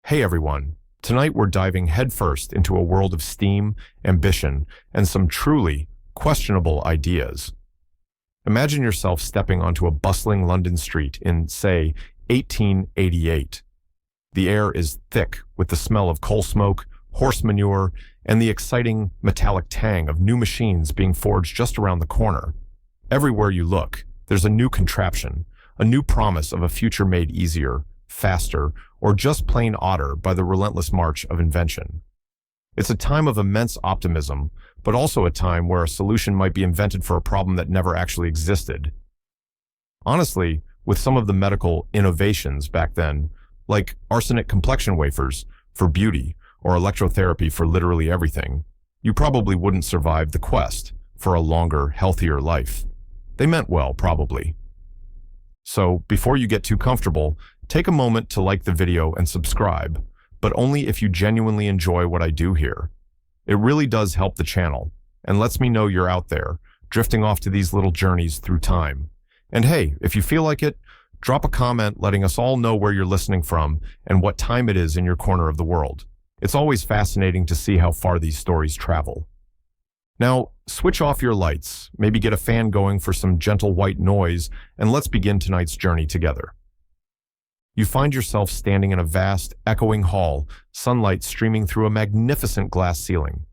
Hey everyone, tonight we're diving headfirst into a world of steam, ambition, and some truly questionable ideas. Imagine yourself stepping onto a bustling London street in, say, 1888. The air is thick with the smell of coal smoke, horse manure, and the exciting metallic tang of new machines being forged just around the corner. Everywhere you look, there's a new contraption, a new promise of a future made easier, faster, or just plain odder by the relentless march of invention. It's a time of immense optimism, but also a time where a solution might be invented for a problem that never actually existed. Honestly, with some of the medical innovations back then, like arsenic complexion wafers for beauty or electrotherapy for literally everything, you probably wouldn't survive the quest for a longer, healthier life. They meant well, probably. So, before you get too comfortable, take a moment to like the video and subscribe, but only if you genuinely enjoy what I do here. It really does help the channel, and lets me know you're out there, drifting off to these little journeys through time. And hey, if you feel like it, drop a comment letting us all know where you're listening from and what time it is in your corner of the world. It's always fascinating to see how far these stories travel. Now, switch off your lights, maybe get a fan going for some gentle white noise, and let's begin tonight's journey together. You find yourself standing in a vast, echoing hall, sunlight streaming through a magnificent glass ceiling.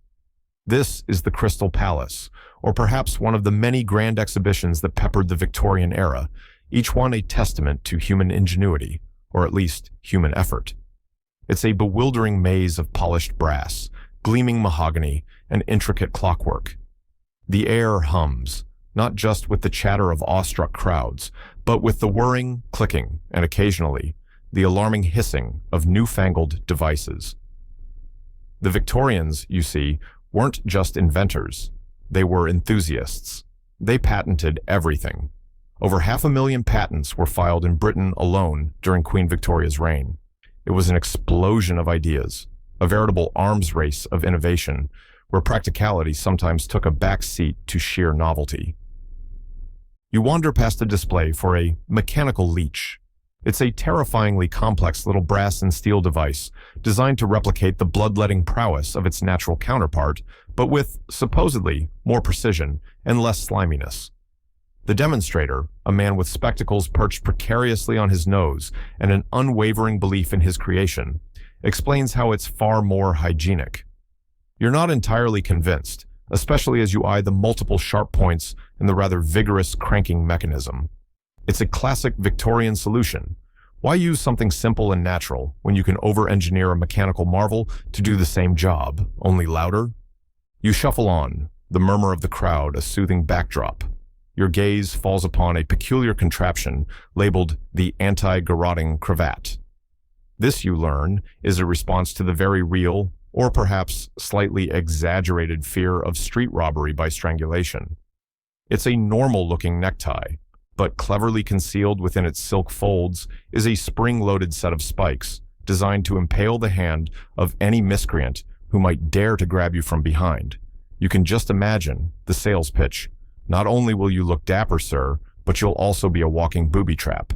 This is the Crystal Palace, or perhaps one of the many grand exhibitions that peppered the Victorian era, each one a testament to human ingenuity, or at least human effort. It's a bewildering maze of polished brass, gleaming mahogany, and intricate clockwork. The air hums, not just with the chatter of awestruck crowds, but with the whirring, clicking, and occasionally, the alarming hissing of newfangled devices. The Victorians, you see, weren't just inventors. They were enthusiasts. They patented everything. Over 500,000 patents were filed in Britain alone during Queen Victoria's reign. It was an explosion of ideas, a veritable arms race of innovation, where practicality sometimes took a back seat to sheer novelty. You wander past a display for a mechanical leech. It's a terrifyingly complex little brass and steel device designed to replicate the bloodletting prowess of its natural counterpart, but with, supposedly, more precision and less sliminess. The demonstrator, a man with spectacles perched precariously on his nose and an unwavering belief in his creation, explains how it's far more hygienic. You're not entirely convinced, especially as you eye the multiple sharp points and the rather vigorous cranking mechanism. It's a classic Victorian solution. Why use something simple and natural when you can over-engineer a mechanical marvel to do the same job, only louder? You shuffle on, the murmur of the crowd a soothing backdrop. Your gaze falls upon a peculiar contraption labeled the Antigrotting cravat. This, you learn, is a response to the very real, or perhaps slightly exaggerated fear of street robbery by strangulation. It's a normal-looking necktie, but cleverly concealed within its silk folds is a spring-loaded set of spikes designed to impale the hand of any miscreant who might dare to grab you from behind. You can just imagine the sales pitch. Not only will you look dapper, sir, but you'll also be a walking booby trap.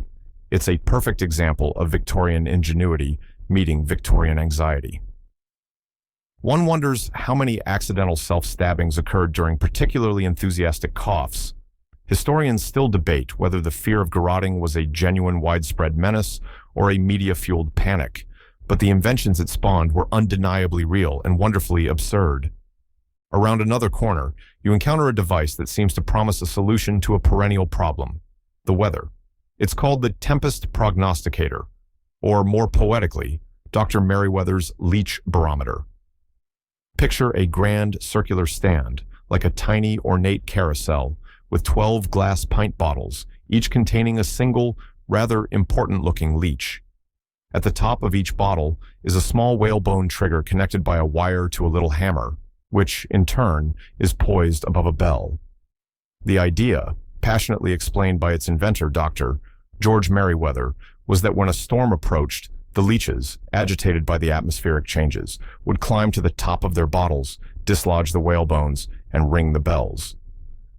It's a perfect example of Victorian ingenuity meeting Victorian anxiety. One wonders how many accidental self-stabbings occurred during particularly enthusiastic coughs. Historians still debate whether the fear of garroting was a genuine widespread menace or a media-fueled panic, but the inventions it spawned were undeniably real and wonderfully absurd. Around another corner, you encounter a device that seems to promise a solution to a perennial problem: the weather. It's called the Tempest Prognosticator, or more poetically, Dr. Merriweather's leech barometer. Picture a grand circular stand, like a tiny ornate carousel, with 12 glass pint bottles, each containing a single, rather important-looking leech. At the top of each bottle is a small whalebone trigger connected by a wire to a little hammer, which, in turn, is poised above a bell. The idea, passionately explained by its inventor, Dr. George Merriweather, was that when a storm approached, the leeches, agitated by the atmospheric changes, would climb to the top of their bottles, dislodge the whalebones, and ring the bells.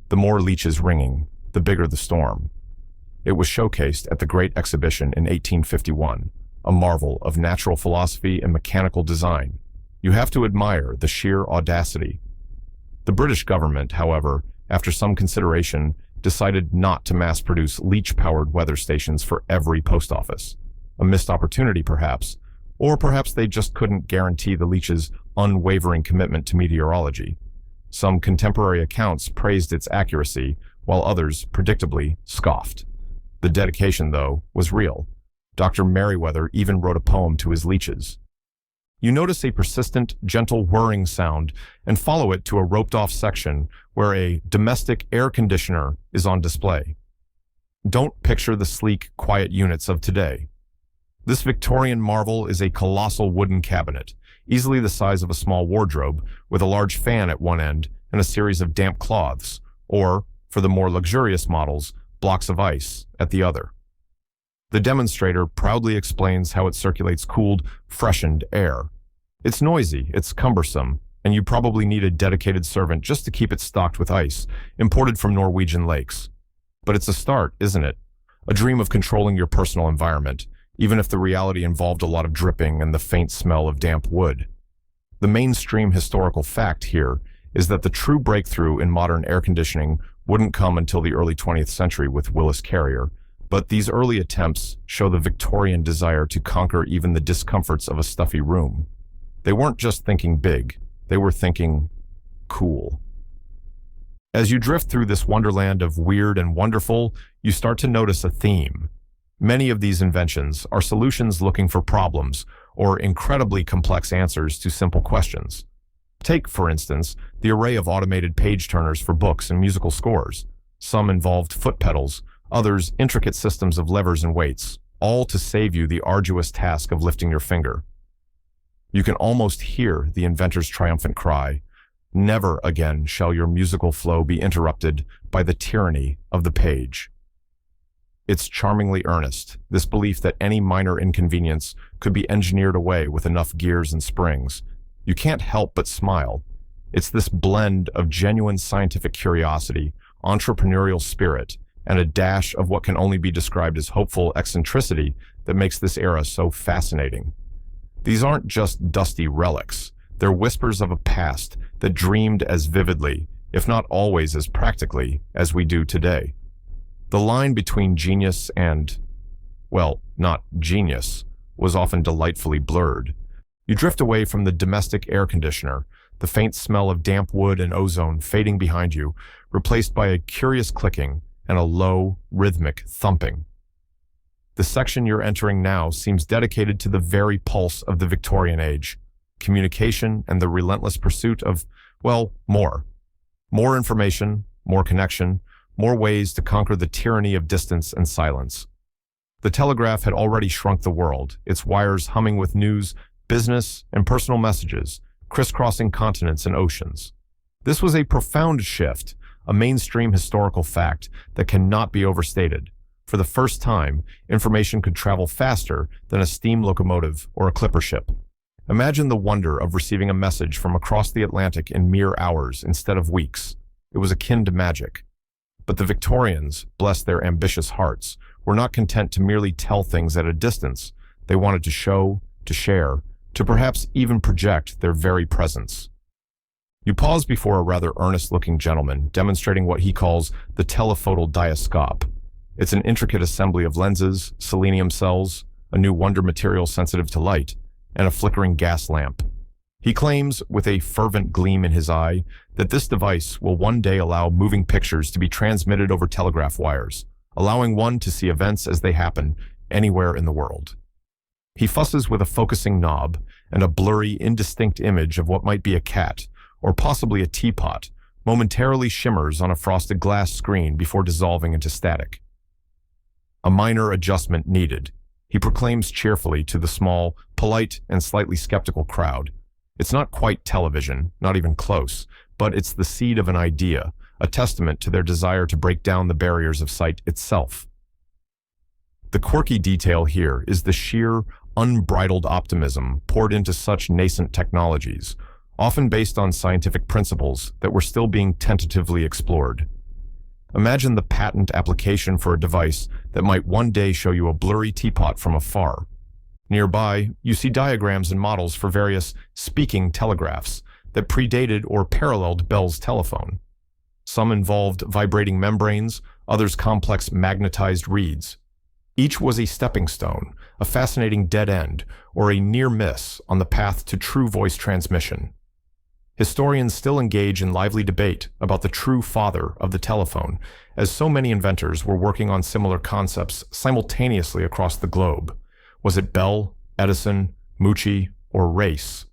The more leeches ringing, the bigger the storm. It was showcased at the Great Exhibition in 1851, a marvel of natural philosophy and mechanical design. You have to admire the sheer audacity. The British government, however, after some consideration, decided not to mass-produce leech-powered weather stations for every post office. A missed opportunity, perhaps, or perhaps they just couldn't guarantee the leech's unwavering commitment to meteorology. Some contemporary accounts praised its accuracy, while others, predictably, scoffed. The dedication, though, was real. Dr. Merriweather even wrote a poem to his leeches. You notice a persistent, gentle whirring sound and follow it to a roped-off section where a domestic air conditioner is on display. Don't picture the sleek, quiet units of today. This Victorian marvel is a colossal wooden cabinet, easily the size of a small wardrobe, with a large fan at one end and a series of damp cloths, or, for the more luxurious models, blocks of ice at the other. The demonstrator proudly explains how it circulates cooled, freshened air. It's noisy, it's cumbersome, and you probably need a dedicated servant just to keep it stocked with ice, imported from Norwegian lakes. But it's a start, isn't it? A dream of controlling your personal environment, even if the reality involved a lot of dripping and the faint smell of damp wood. The mainstream historical fact here is that the true breakthrough in modern air conditioning wouldn't come until the early 20th century with Willis Carrier, but these early attempts show the Victorian desire to conquer even the discomforts of a stuffy room. They weren't just thinking big, they were thinking cool. As you drift through this wonderland of weird and wonderful, you start to notice a theme. Many of these inventions are solutions looking for problems or incredibly complex answers to simple questions. Take, for instance, the array of automated page turners for books and musical scores. Some involved foot pedals, others intricate systems of levers and weights, all to save you the arduous task of lifting your finger. You can almost hear the inventor's triumphant cry, "Never again shall your musical flow be interrupted by the tyranny of the page." It's charmingly earnest, this belief that any minor inconvenience could be engineered away with enough gears and springs. You can't help but smile. It's this blend of genuine scientific curiosity, entrepreneurial spirit, and a dash of what can only be described as hopeful eccentricity that makes this era so fascinating. These aren't just dusty relics. They're whispers of a past that dreamed as vividly, if not always as practically, as we do today. The line between genius and, well, not genius, was often delightfully blurred. You drift away from the domestic air conditioner, the faint smell of damp wood and ozone fading behind you, replaced by a curious clicking and a low, rhythmic thumping. The section you're entering now seems dedicated to the very pulse of the Victorian age, communication and the relentless pursuit of, well, more. More information, more connection, more ways to conquer the tyranny of distance and silence. The Telegraph had already shrunk the world, its wires humming with news, business, and personal messages, crisscrossing continents and oceans. This was a profound shift, a mainstream historical fact that cannot be overstated. For the first time, information could travel faster than a steam locomotive or a clipper ship. Imagine the wonder of receiving a message from across the Atlantic in mere hours instead of weeks. It was akin to magic. But the Victorians, bless their ambitious hearts, were not content to merely tell things at a distance. They wanted to show, to share, to perhaps even project their very presence. You pause before a rather earnest-looking gentleman demonstrating what he calls the telephotal diascope. It's an intricate assembly of lenses, selenium cells, a new wonder material sensitive to light, and a flickering gas lamp. He claims, with a fervent gleam in his eye, that this device will one day allow moving pictures to be transmitted over telegraph wires, allowing one to see events as they happen anywhere in the world. He fusses with a focusing knob, and a blurry, indistinct image of what might be a cat, or possibly a teapot, momentarily shimmers on a frosted glass screen before dissolving into static. A minor adjustment needed, he proclaims cheerfully to the small, polite, and slightly skeptical crowd. It's not quite television, not even close, but it's the seed of an idea, a testament to their desire to break down the barriers of sight itself. The quirky detail here is the sheer, unbridled optimism poured into such nascent technologies, often based on scientific principles that were still being tentatively explored. Imagine the patent application for a device that might one day show you a blurry teapot from afar. Nearby, you see diagrams and models for various speaking telegraphs that predated or paralleled Bell's telephone. Some involved vibrating membranes, others complex magnetized reeds. Each was a stepping stone, a fascinating dead end, or a near miss on the path to true voice transmission. Historians still engage in lively debate about the true father of the telephone, as so many inventors were working on similar concepts simultaneously across the globe. Was it Bell, Edison, Mucci, or Race?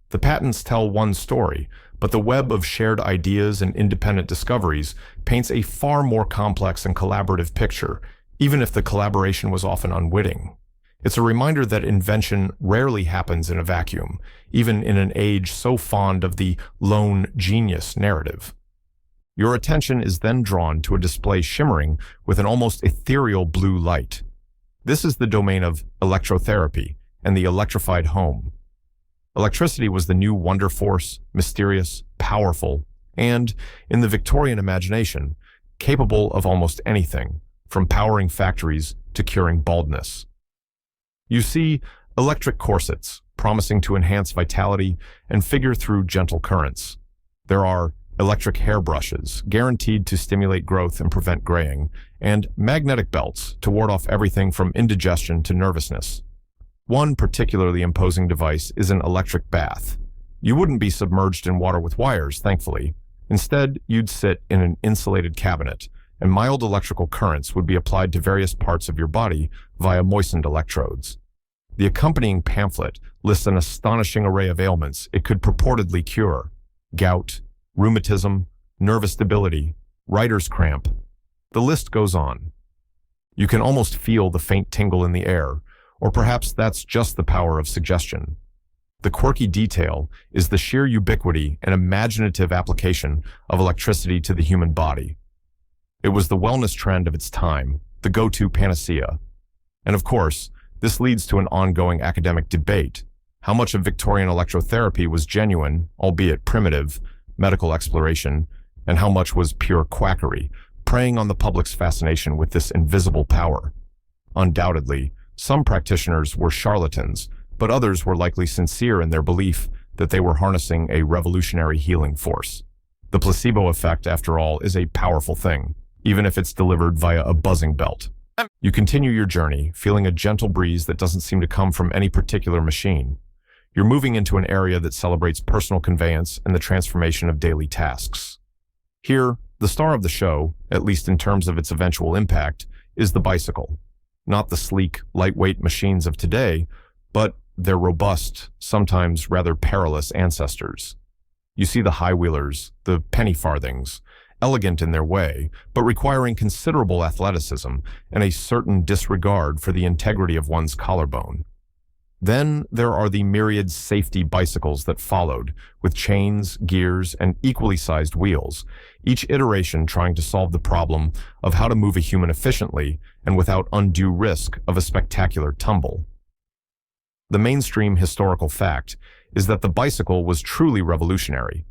The patents tell one story, but the web of shared ideas and independent discoveries paints a far more complex and collaborative picture, even if the collaboration was often unwitting. It's a reminder that invention rarely happens in a vacuum, even in an age so fond of the lone genius narrative. Your attention is then drawn to a display shimmering with an almost ethereal blue light. This is the domain of electrotherapy and the electrified home. Electricity was the new wonder force, mysterious, powerful, and, in the Victorian imagination, capable of almost anything, from powering factories to curing baldness. You see electric corsets, promising to enhance vitality and figure through gentle currents. There are electric hairbrushes, guaranteed to stimulate growth and prevent graying, and magnetic belts to ward off everything from indigestion to nervousness. One particularly imposing device is an electric bath. You wouldn't be submerged in water with wires, thankfully. Instead, you'd sit in an insulated cabinet, and mild electrical currents would be applied to various parts of your body via moistened electrodes. The accompanying pamphlet lists an astonishing array of ailments it could purportedly cure: gout, rheumatism, nervous debility, writer's cramp. The list goes on. You can almost feel the faint tingle in the air, or perhaps that's just the power of suggestion. The quirky detail is the sheer ubiquity and imaginative application of electricity to the human body. It was the wellness trend of its time, the go-to panacea. And of course, this leads to an ongoing academic debate. How much of Victorian electrotherapy was genuine, albeit primitive, medical exploration, and how much was pure quackery, preying on the public's fascination with this invisible power? Undoubtedly, some practitioners were charlatans, but others were likely sincere in their belief that they were harnessing a revolutionary healing force. The placebo effect, after all, is a powerful thing, even if it's delivered via a buzzing belt. You continue your journey, feeling a gentle breeze that doesn't seem to come from any particular machine. You're moving into an area that celebrates personal conveyance and the transformation of daily tasks. Here, the star of the show, at least in terms of its eventual impact, is the bicycle. Not the sleek, lightweight machines of today, but their robust, sometimes rather perilous ancestors. You see the high-wheelers, the penny farthings, elegant in their way, but requiring considerable athleticism and a certain disregard for the integrity of one's collarbone. Then there are the myriad safety bicycles that followed, with chains, gears, and equally sized wheels, each iteration trying to solve the problem of how to move a human efficiently and without undue risk of a spectacular tumble. The mainstream historical fact is that the bicycle was truly revolutionary.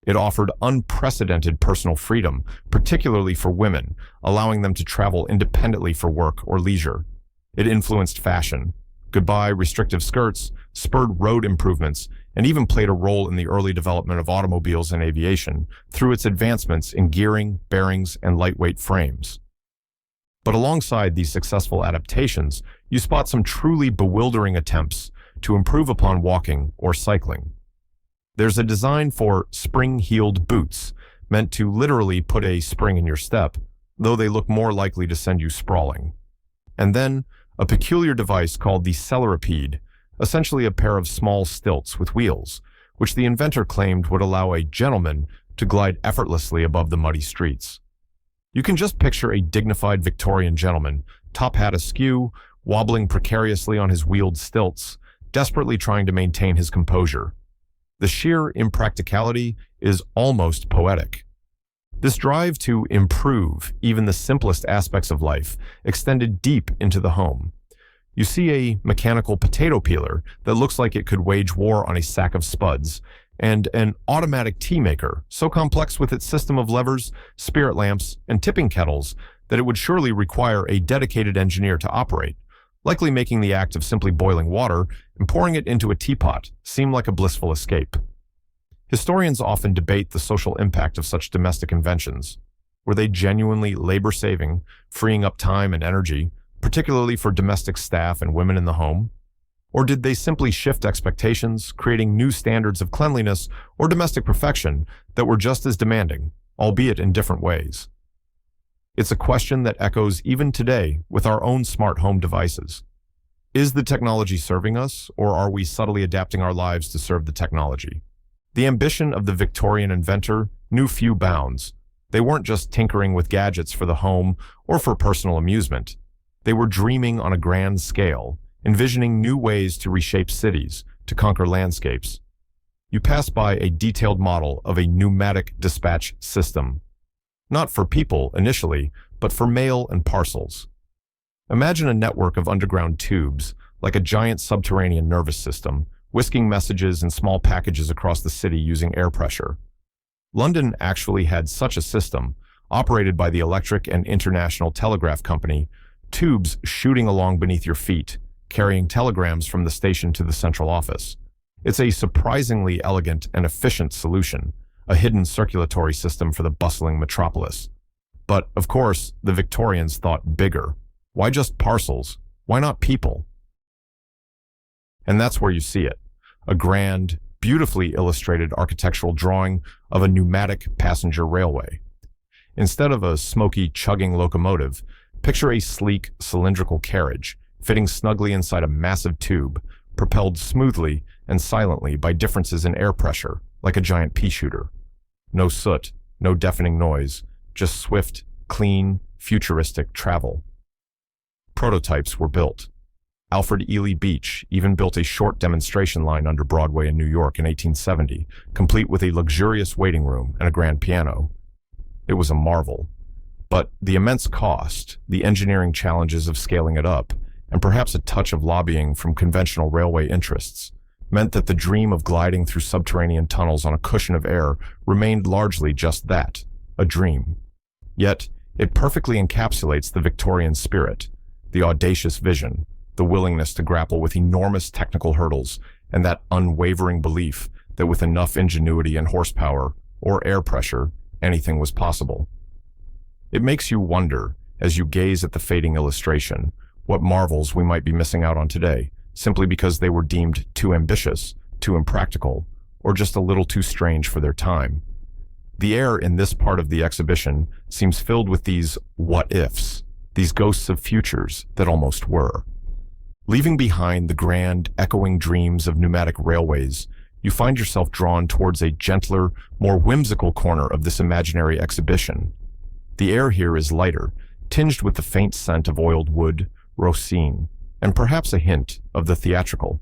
It offered unprecedented personal freedom, particularly for women, allowing them to travel independently for work or leisure. It influenced fashion. Goodbye restrictive skirts, spurred road improvements, and even played a role in the early development of automobiles and aviation through its advancements in gearing, bearings, and lightweight frames. But alongside these successful adaptations, you spot some truly bewildering attempts to improve upon walking or cycling. There's a design for spring-heeled boots, meant to literally put a spring in your step, though they look more likely to send you sprawling. And then, a peculiar device called the Telegraph, essentially a pair of small stilts with wheels, which the inventor claimed would allow a gentleman to glide effortlessly above the muddy streets. You can just picture a dignified Victorian gentleman, top hat askew, wobbling precariously on his wheeled stilts, desperately trying to maintain his composure. The sheer impracticality is almost poetic. This drive to improve even the simplest aspects of life extended deep into the home. You see a mechanical potato peeler that looks like it could wage war on a sack of spuds, and an automatic tea maker so complex with its system of levers, spirit lamps, and tipping kettles that it would surely require a dedicated engineer to operate, likely making the act of simply boiling water and pouring it into a teapot seem like a blissful escape. Historians often debate the social impact of such domestic inventions. Were they genuinely labor-saving, freeing up time and energy, particularly for domestic staff and women in the home? Or did they simply shift expectations, creating new standards of cleanliness or domestic perfection that were just as demanding, albeit in different ways? It's a question that echoes even today with our own smart home devices. Is the technology serving us, or are we subtly adapting our lives to serve the technology? The ambition of the Victorian inventor knew few bounds. They weren't just tinkering with gadgets for the home or for personal amusement. They were dreaming on a grand scale, envisioning new ways to reshape cities, to conquer landscapes. You pass by a detailed model of a pneumatic dispatch system. Not for people initially, but for mail and parcels. Imagine a network of underground tubes, like a giant subterranean nervous system, whisking messages and small packages across the city using air pressure. London actually had such a system, operated by the Electric and International Telegraph Company, tubes shooting along beneath your feet, carrying telegrams from the station to the central office. It's a surprisingly elegant and efficient solution, a hidden circulatory system for the bustling metropolis. But, of course, the Victorians thought bigger. Why just parcels? Why not people? And that's where you see it, a grand, beautifully illustrated architectural drawing of a pneumatic passenger railway. Instead of a smoky, chugging locomotive, picture a sleek, cylindrical carriage, fitting snugly inside a massive tube, propelled smoothly and silently by differences in air pressure, like a giant pea shooter. No soot, no deafening noise, just swift, clean, futuristic travel. Prototypes were built. Alfred Ely Beach even built a short demonstration line under Broadway in New York in 1870, complete with a luxurious waiting room and a grand piano. It was a marvel. But the immense cost, the engineering challenges of scaling it up, and perhaps a touch of lobbying from conventional railway interests, meant that the dream of gliding through subterranean tunnels on a cushion of air remained largely just that, a dream. Yet, it perfectly encapsulates the Victorian spirit, the audacious vision, the willingness to grapple with enormous technical hurdles, and that unwavering belief that with enough ingenuity and horsepower, or air pressure, anything was possible. It makes you wonder, as you gaze at the fading illustration, what marvels we might be missing out on today, simply because they were deemed too ambitious, too impractical, or just a little too strange for their time. The air in this part of the exhibition seems filled with these what-ifs, these ghosts of futures that almost were. Leaving behind the grand, echoing dreams of pneumatic railways, you find yourself drawn towards a gentler, more whimsical corner of this imaginary exhibition. The air here is lighter, tinged with the faint scent of oiled wood, rosine, and perhaps a hint of the theatrical.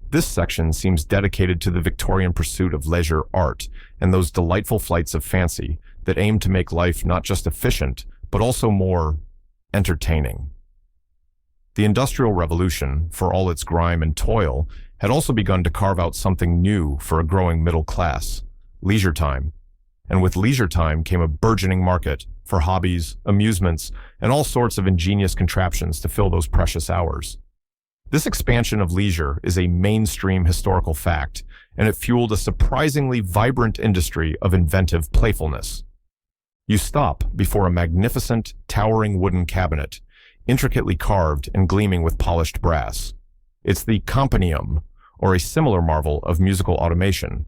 This section seems dedicated to the Victorian pursuit of leisure art and those delightful flights of fancy that aim to make life not just efficient, but also more entertaining. The Industrial Revolution, for all its grime and toil, had also begun to carve out something new for a growing middle class, leisure time. And with leisure time came a burgeoning market for hobbies, amusements, and all sorts of ingenious contraptions to fill those precious hours. This expansion of leisure is a mainstream historical fact, and it fueled a surprisingly vibrant industry of inventive playfulness. You stop before a magnificent, towering wooden cabinet, intricately carved and gleaming with polished brass. It's the Companium, or a similar marvel of musical automation.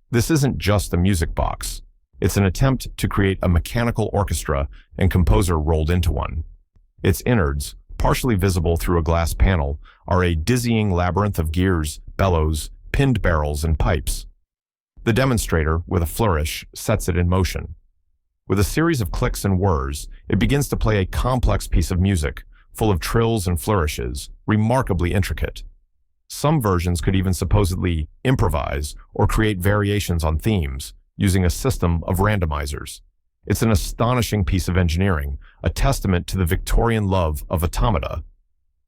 This isn't just a music box. It's an attempt to create a mechanical orchestra and composer rolled into one. Its innards, partially visible through a glass panel, are a dizzying labyrinth of gears, bellows, pinned barrels, and pipes. The demonstrator, with a flourish, sets it in motion. With a series of clicks and whirs, it begins to play a complex piece of music, full of trills and flourishes, remarkably intricate. Some versions could even supposedly improvise or create variations on themes, using a system of randomizers. It's an astonishing piece of engineering, a testament to the Victorian love of automata.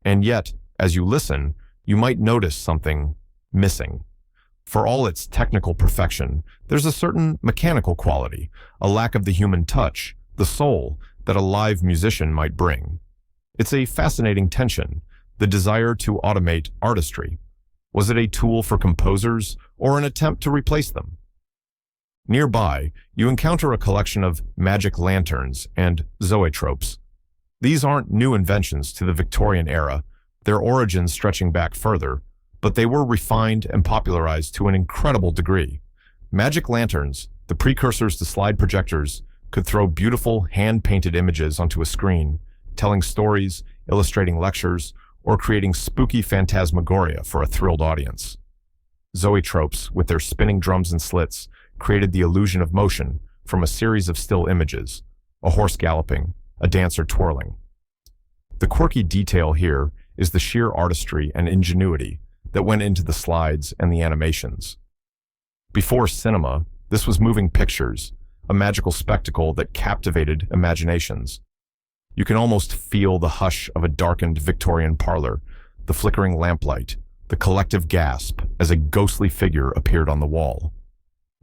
And yet, as you listen, you might notice something missing. For all its technical perfection, there's a certain mechanical quality, a lack of the human touch, the soul, that a live musician might bring. It's a fascinating tension, the desire to automate artistry? Was it a tool for composers or an attempt to replace them? Nearby, you encounter a collection of magic lanterns and zoetropes. These aren't new inventions to the Victorian era, their origins stretching back further, but they were refined and popularized to an incredible degree. Magic lanterns, the precursors to slide projectors, could throw beautiful, hand-painted images onto a screen, telling stories, illustrating lectures, or creating spooky phantasmagoria for a thrilled audience. Zoetropes, with their spinning drums and slits, created the illusion of motion from a series of still images, a horse galloping, a dancer twirling. The quirky detail here is the sheer artistry and ingenuity that went into the slides and the animations. Before cinema, this was moving pictures, a magical spectacle that captivated imaginations. You can almost feel the hush of a darkened Victorian parlor, the flickering lamplight, the collective gasp as a ghostly figure appeared on the wall.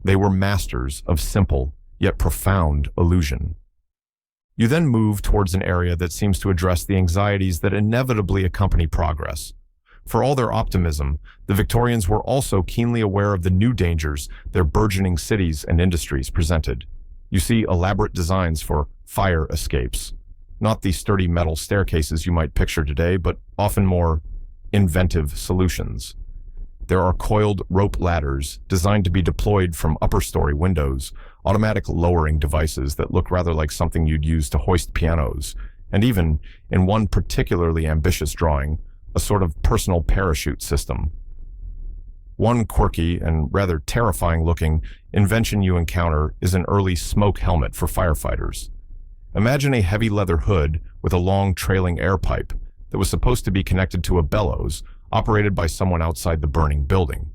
They were masters of simple, yet profound illusion. You then move towards an area that seems to address the anxieties that inevitably accompany progress. For all their optimism, the Victorians were also keenly aware of the new dangers their burgeoning cities and industries presented. You see elaborate designs for fire escapes, not the sturdy metal staircases you might picture today, but often more inventive solutions. There are coiled rope ladders designed to be deployed from upper-story windows, automatic lowering devices that look rather like something you'd use to hoist pianos, and even, in one particularly ambitious drawing, a sort of personal parachute system. One quirky and rather terrifying-looking invention you encounter is an early smoke helmet for firefighters. Imagine a heavy leather hood with a long trailing air pipe that was supposed to be connected to a bellows operated by someone outside the burning building.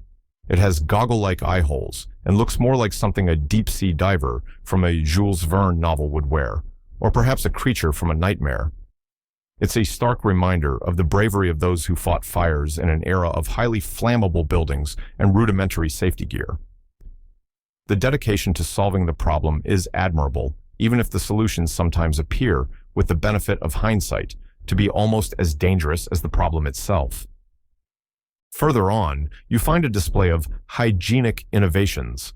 It has goggle-like eye holes and looks more like something a deep-sea diver from a Jules Verne novel would wear, or perhaps a creature from a nightmare. It's a stark reminder of the bravery of those who fought fires in an era of highly flammable buildings and rudimentary safety gear. The dedication to solving the problem is admirable, even if the solutions sometimes appear, with the benefit of hindsight, to be almost as dangerous as the problem itself. Further on, you find a display of hygienic innovations.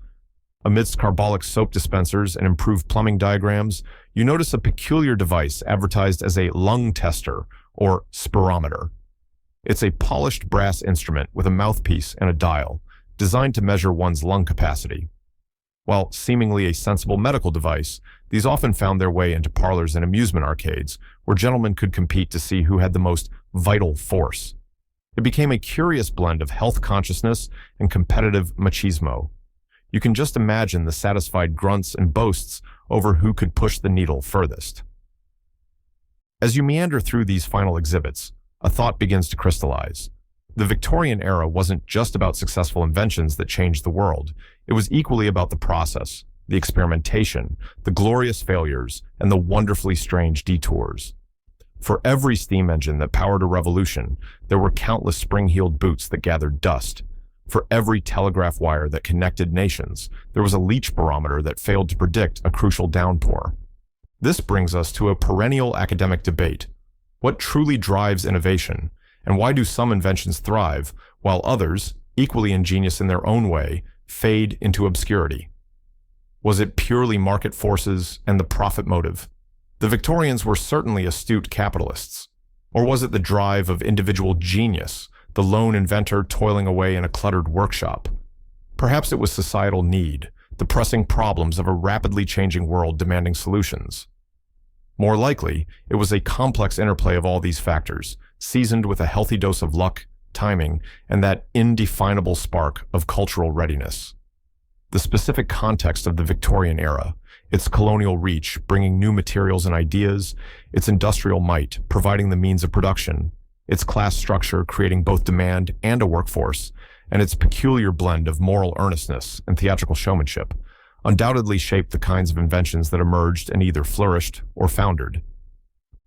Amidst carbolic soap dispensers and improved plumbing diagrams, you notice a peculiar device advertised as a lung tester, or Sperometer. It's a polished brass instrument with a mouthpiece and a dial, designed to measure one's lung capacity. While seemingly a sensible medical device, these often found their way into parlors and amusement arcades, where gentlemen could compete to see who had the most vital force. It became a curious blend of health consciousness and competitive machismo. You can just imagine the satisfied grunts and boasts over who could push the needle furthest. As you meander through these final exhibits, a thought begins to crystallize. The Victorian era wasn't just about successful inventions that changed the world. It was equally about the process, the experimentation, the glorious failures, and the wonderfully strange detours. For every steam engine that powered a revolution, there were countless spring-heeled boots that gathered dust. For every telegraph wire that connected nations, there was a leech barometer that failed to predict a crucial downpour. This brings us to a perennial academic debate. What truly drives innovation, and why do some inventions thrive, while others, equally ingenious in their own way, fade into obscurity? Was it purely market forces and the profit motive? The Victorians were certainly astute capitalists. Or was it the drive of individual genius, the lone inventor toiling away in a cluttered workshop? Perhaps it was societal need, the pressing problems of a rapidly changing world demanding solutions. More likely, it was a complex interplay of all these factors, seasoned with a healthy dose of luck, timing, and that indefinable spark of cultural readiness. The specific context of the Victorian era, its colonial reach bringing new materials and ideas, its industrial might providing the means of production, its class structure creating both demand and a workforce, and its peculiar blend of moral earnestness and theatrical showmanship, undoubtedly shaped the kinds of inventions that emerged and either flourished or foundered.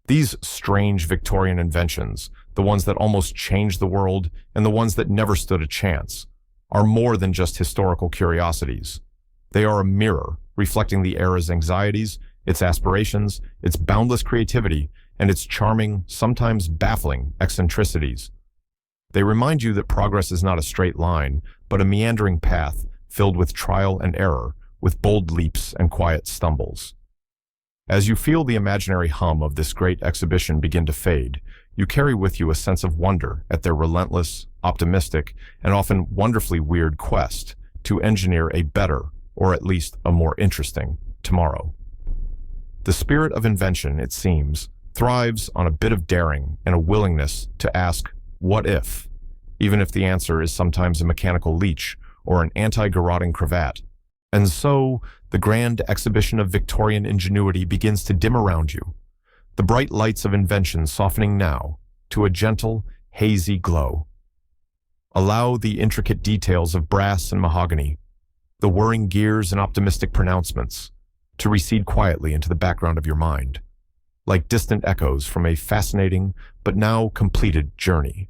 These strange Victorian inventions, the ones that almost changed the world and the ones that never stood a chance, are more than just historical curiosities. They are a mirror reflecting the era's anxieties, its aspirations, its boundless creativity, and its charming, sometimes baffling eccentricities. They remind you that progress is not a straight line, but a meandering path filled with trial and error, with bold leaps and quiet stumbles. As you feel the imaginary hum of this great exhibition begin to fade, you carry with you a sense of wonder at their relentless, optimistic, and often wonderfully weird quest to engineer a better, or at least a more interesting, tomorrow. The spirit of invention, it seems, thrives on a bit of daring and a willingness to ask, what if? Even if the answer is sometimes a mechanical leech or an anti-garroting cravat. And so, the grand exhibition of Victorian ingenuity begins to dim around you, the bright lights of invention softening now to a gentle, hazy glow. Allow the intricate details of brass and mahogany, the whirring gears and optimistic pronouncements, to recede quietly into the background of your mind, like distant echoes from a fascinating but now completed journey.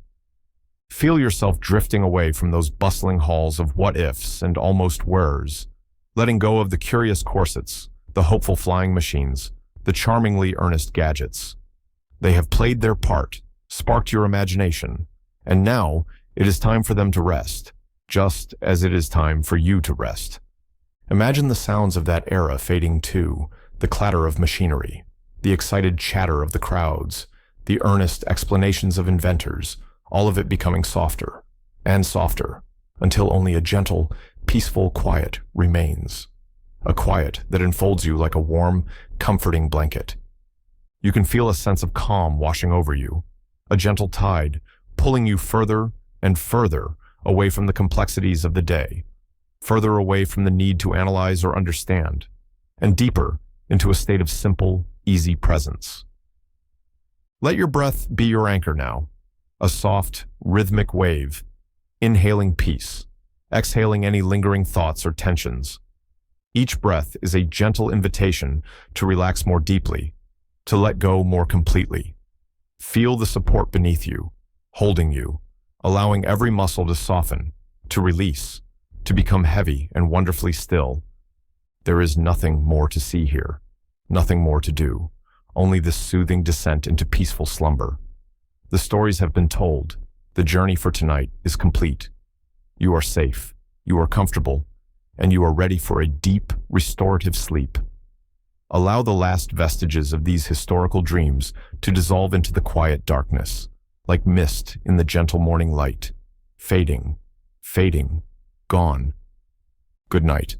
Feel yourself drifting away from those bustling halls of what-ifs and almost were's, letting go of the curious corsets, the hopeful flying machines, the charmingly earnest gadgets. They have played their part, sparked your imagination, and now it is time for them to rest, just as it is time for you to rest. Imagine the sounds of that era fading too, the clatter of machinery, the excited chatter of the crowds, the earnest explanations of inventors, all of it becoming softer and softer, until only a gentle, peaceful quiet remains. A quiet that enfolds you like a warm, comforting blanket. You can feel a sense of calm washing over you, a gentle tide pulling you further and further away from the complexities of the day, further away from the need to analyze or understand, and deeper into a state of simple, easy presence. Let your breath be your anchor now, a soft, rhythmic wave, inhaling peace, exhaling any lingering thoughts or tensions. Each breath is a gentle invitation to relax more deeply, to let go more completely. Feel the support beneath you, holding you, allowing every muscle to soften, to release, to become heavy and wonderfully still. There is nothing more to see here, nothing more to do, only this soothing descent into peaceful slumber. The stories have been told. The journey for tonight is complete. You are safe, you are comfortable, and you are ready for a deep, restorative sleep. Allow the last vestiges of these historical dreams to dissolve into the quiet darkness, like mist in the gentle morning light, fading, gone. Good night.